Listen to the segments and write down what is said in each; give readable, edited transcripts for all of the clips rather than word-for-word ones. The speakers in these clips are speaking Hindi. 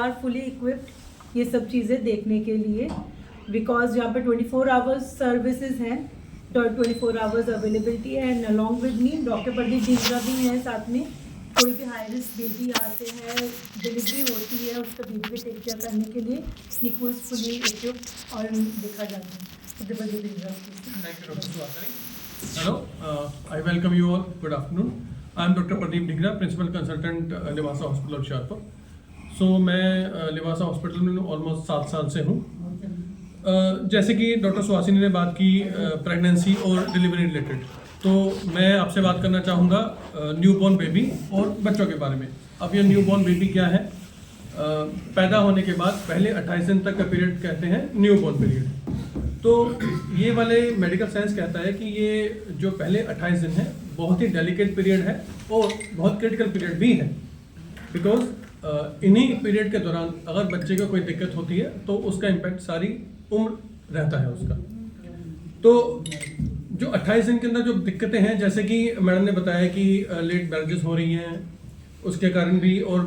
आर फुली इक्विप्ड ये सब चीज़ें देखने के लिए, बिकॉज यहाँ पर 24 आवर्स सर्विसेज हैं, 24 आवर्स अवेलेबिलिटी है। And along with me doctor Pradeep Dhingra भी हैं साथ में। कोई भी हाई रिस्क बेबी आते हैं, डिलीवरी होती है, उसका बेबी को टेक केयर करने के लिए निको इज फुली इक्विप्ड और देखा जाता है। Doctor Pradeep Dhingra. Thank you, Dr. Suhasini. Hello, I welcome you all. Good afternoon. I am Dr. Pradeep Dhingra, Principal Consultant, Livasa hospital Hoshiarpur. So मैं लिवासा हॉस्पिटल में ऑलमोस्ट 7 साल से हूँ। जैसे कि डॉक्टर सुहासिनी ने बात की प्रेगनेंसी और डिलीवरी रिलेटेड, तो मैं आपसे बात करना चाहूँगा न्यूबॉर्न बेबी और बच्चों के बारे में। अब ये न्यूबॉर्न बेबी क्या है? पैदा होने के बाद पहले 28 दिन तक का पीरियड कहते हैं न्यूबॉर्न पीरियड। तो ये वाले मेडिकल साइंस कहता है कि ये जो पहले 28 दिन है बहुत ही डेलिकेट पीरियड है और बहुत क्रिटिकल पीरियड भी है, बिकॉज इन्हीं पीरियड के दौरान अगर बच्चे को कोई दिक्कत होती है तो उसका इम्पैक्ट सारी उम्र रहता है उसका। तो जो 28 दिन के अंदर जो दिक्कतें हैं, जैसे कि मैडम ने बताया कि लेट मैरिजेस हो रही हैं उसके कारण भी, और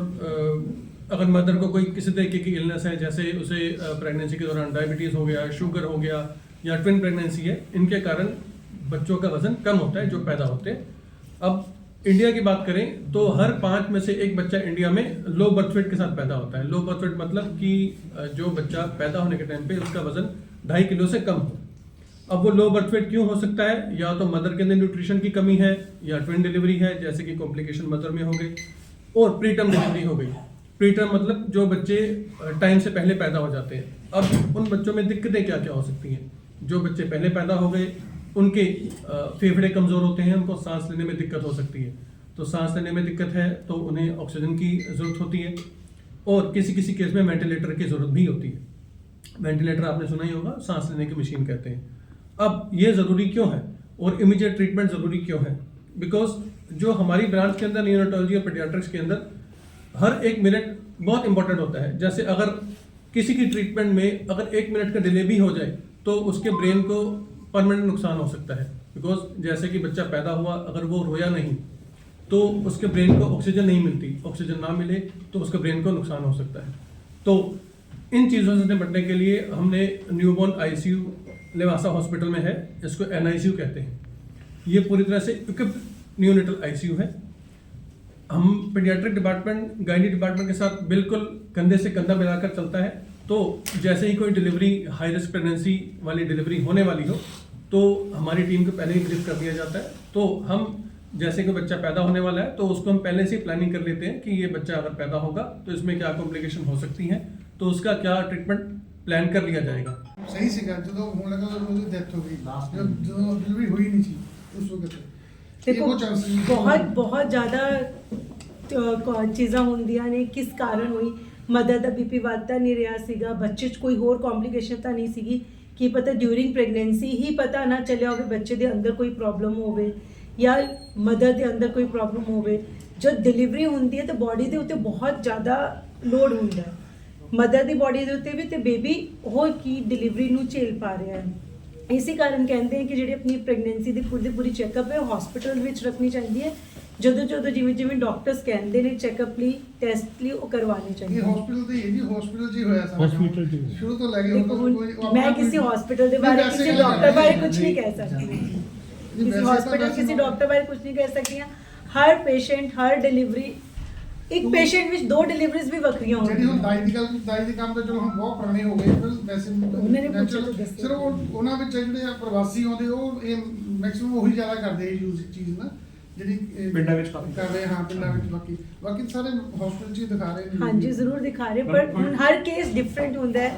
अगर मदर को कोई किसी तरीके की इलनेस है, जैसे उसे प्रेगनेंसी के दौरान डायबिटीज़ हो गया, शुगर हो गया, या ट्विन प्रेगनेंसी है, इनके कारण बच्चों का वजन कम होता है जो पैदा होते हैं। अब इंडिया की बात करें तो हर 5 में से एक बच्चा इंडिया में लो बर्थ वेट के साथ पैदा होता है। लो बर्थ वेट मतलब कि जो बच्चा पैदा होने के टाइम पे उसका वजन 2.5 किलो से कम हो। अब वो लो बर्थ वेट क्यों हो सकता है? या तो मदर के अंदर न्यूट्रिशन की कमी है, या ट्विन डिलीवरी है जैसे कि कॉम्प्लिकेशन मदर में हो गई, और प्रीटर्म डिलीवरी हो गई। प्रीटर्म मतलब जो बच्चे टाइम से पहले पैदा हो जाते हैं। अब उन बच्चों में दिक्कतें क्या क्या हो सकती हैं? जो बच्चे पहले पैदा हो गए उनके फेफड़े कमज़ोर होते हैं, उनको सांस लेने में दिक्कत हो सकती है। तो सांस लेने में दिक्कत है तो उन्हें ऑक्सीजन की ज़रूरत होती है, और किसी किसी केस में वेंटिलेटर की ज़रूरत भी होती है। वेंटिलेटर आपने सुना ही होगा, सांस लेने की मशीन कहते हैं। अब ये ज़रूरी क्यों है और इमीडिएट ट्रीटमेंट ज़रूरी क्यों है? बिकॉज जो हमारी ब्रांच के अंदर न्यूरोलॉजी और पीडियाट्रिक्स के अंदर हर 1 मिनट बहुत इंपॉर्टेंट होता है। जैसे अगर किसी की ट्रीटमेंट में अगर 1 मिनट का डिले भी हो जाए तो उसके ब्रेन को परमानेंट नुकसान हो सकता है। बिकॉज जैसे कि बच्चा पैदा हुआ, अगर वो रोया नहीं तो उसके ब्रेन को ऑक्सीजन नहीं मिलती, ऑक्सीजन ना मिले तो उसके ब्रेन को नुकसान हो सकता है। तो इन चीज़ों से निपटने के लिए हमने न्यूबॉर्न आईसीयू लिवासा हॉस्पिटल में है, इसको NICU कहते हैं। ये पूरी तरह से इक्विप्ड न्यूनेटल आईसीयू है। हम पीडियाट्रिक डिपार्टमेंट, गायनी डिपार्टमेंट के साथ बिल्कुल कंधे से कंधा मिलाकर चलता है। तो जैसे ही कोई डिलीवरी, हाई रिस्क प्रेगनेंसी वाली डिलीवरी होने वाली हो तो हमारी टीम को पहले ही ब्रीफ कर दिया जाता है। तो हम जैसे कि बच्चा पैदा होने वाला है तो उसको हम पहले से ही प्लानिंग कर लेते हैं कि ये बच्चा अगर पैदा होगा तो इसमें क्या कॉम्प्लिकेशन हो सकती हैं, तो उसका क्या ट्रीटमेंट प्लान कर लिया जाएगा। सही सीखा जो होने लगा तो उसकी डेथ हो गई, जो डिलीवरी हुई नहीं थी उस वक्त। देखो बहुत ज़्यादा चीज़ां ਹੁੰਦੀਆਂ ਨੇ, किस कारण हुई। मदर ਦਾ BP ਵੱਧਦਾ ਨਹੀਂ ਰਿਹਾ ਸੀਗਾ, ਬੱਚੇ 'ਚ ਕੋਈ ਹੋਰ ਕੰਪਲਿਕੇਸ਼ਨ ਤਾਂ ਨਹੀਂ ਸੀਗੀ, ਕੀ ਪਤਾ ਡਿਊਰਿੰਗ ਪ੍ਰੈਗਨੈਂਸੀ ਹੀ ਪਤਾ ਨਾ ਚੱਲਿਆ ਹੋਵੇ ਬੱਚੇ ਦੇ ਅੰਦਰ ਕੋਈ ਪ੍ਰੋਬਲਮ ਹੋਵੇ ਜਾਂ ਮਦਰ ਦੇ ਅੰਦਰ ਕੋਈ ਪ੍ਰੋਬਲਮ ਹੋਵੇ। ਜਦ ਡਿਲੀਵਰੀ ਹੁੰਦੀ ਹੈ ਤਾਂ ਬੋਡੀ ਦੇ ਉੱਤੇ ਬਹੁਤ ਜ਼ਿਆਦਾ ਲੋਡ ਹੁੰਦਾ ਹੈ, ਮਦਰ ਦੀ ਬੋਡੀ ਦੇ ਉੱਤੇ ਵੀ, ਤੇ ਬੇਬੀ ਉਹ ਕੀ ਡਿਲੀਵਰੀ ਨੂੰ ਝੇਲ ਪਾ ਰਿਹਾ ਹੈ। ਇਸੇ ਕਾਰਨ ਕਹਿੰਦੇ ਕਿ ਜਿਹੜੀ ਆਪਣੀ ਪ੍ਰੈਗਨੈਂਸੀ ਦੀ ਪੂਰੀ ਚੈੱਕਅਪ ਹੈ ਹਸਪੀਟਲ ਵਿੱਚ ਰੱਖਣੀ ਚਾਹੀਦੀ ਹੈ। ਜਦੋਂ ਜਿਵੇਂ ਡਾਕਟਰਸ ਕਹਿੰਦੇ ਨੇ ਚੈੱਕਅਪ ਲਈ, ਟੈਸਟ ਲਈ, ਉਹ ਕਰਵਾਉਣੇ ਚਾਹੀਦੇ। ਹਸਪੀਟਲ ਤੇ ਇਹ ਜੀ ਹਸਪੀਟਲ ਜੀ ਹੋਇਆ ਸਾਰਾ ਸ਼ੁਰੂ ਤੋਂ ਲੈ ਕੇ ਮੈਂ ਕਿਸੇ ਹਸਪੀਟਲ ਦੇ ਬਾਰੇ, ਕਿਸੇ ਡਾਕਟਰ ਬਾਰੇ ਕੁਝ ਨਹੀਂ ਕਹਿ ਸਕਦੀ। ਕਿਸੇ ਹਸਪੀਟਲ, ਕਿਸੇ ਡਾਕਟਰ ਬਾਰੇ ਕੁਝ ਨਹੀਂ ਕਹਿ ਸਕਦੀ। ਹਰ ਪੇਸ਼ੈਂਟ, ਹਰ ਡਿਲੀਵਰੀ, ਇੱਕ ਪੇਸ਼ੈਂਟ ਵਿੱਚ 2 ਡਿਲੀਵਰੀਜ਼ ਵੀ ਵੱਖਰੀਆਂ ਹੁੰਦੀਆਂ। ਜਿਹੜੀ ਹੁਣ ਦਾਈ ਦੀ ਕੰਮ ਤਾਂ ਚਲੋ ਹੁਣ ਬਹੁਤ ਪੁਰਾਣੇ ਹੋ ਗਏ, ਫਿਰ ਵੈਸੇ ਉਹਨਾਂ ਨੇ ਪੁੱਛਿਆ ਤਾਂ ਦੱਸਿਆ। ਸਿਰਫ ਉਹਨਾਂ ਵਿੱਚ ਜਿਹੜੇ ਪ੍ਰਵਾਸੀ ਆਉਂਦੇ ਉਹ ਇਹ ਮੈਕਸਿਮਮ ਉਹੀ ਜ਼ਿਆਦਾ ਕਰਦੇ ਯੂਜ਼ ਚੀਜ਼ ਨਾ, ਜਿਹੜੀ ਪਿੰਡਾਂ ਵਿੱਚ ਕਰ ਰਹੇ। ਹਾਂ, ਪਿੰਡਾਂ ਵਿੱਚ ਬਾਕੀ ਸਾਰੇ ਹਸਪੀਟਲ 'ਚ ਦਿਖਾ ਰਹੇ ਨੇ। ਹਾਂਜੀ ਜ਼ਰੂਰ ਦਿਖਾ ਰਹੇ, ਪਰ ਹੁਣ ਹਰ ਕੇਸ ਡਿਫਰੈਂਟ ਹੁੰਦਾ ਹੈ,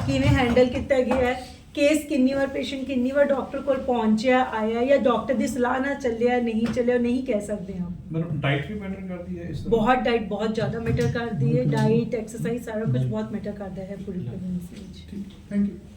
ਕਿਵੇਂ ਹੈਂਡਲ ਕੀਤਾ ਗਿਆ ਹੈ ਕੇਸ, ਕਿੰਨੀ ਵਾਰ ਪੇਸ਼ੈਂਟ ਕਿੰਨੀ ਵਾਰ ਡਾਕਟਰ ਕੋਲ ਪਹੁੰਚਿਆ, ਆਇਆ, ਜਾਂ ਡਾਕਟਰ ਦੀ ਸਲਾਹ ਨਾਲ ਚੱਲਿਆ, ਨਹੀਂ ਚੱਲਿਆ, ਨਹੀਂ ਕਹਿ ਸਕਦੇ ਹਾਂ। मतलब डाइट भी मैटर करती है इस तरह? बहुत डाइट बहुत ज़्यादा मैटर करती है, डाइट, एक्सरसाइज सारा कुछ बहुत मैटर करता है पूरी प्रेगनेंसी में। Thank you.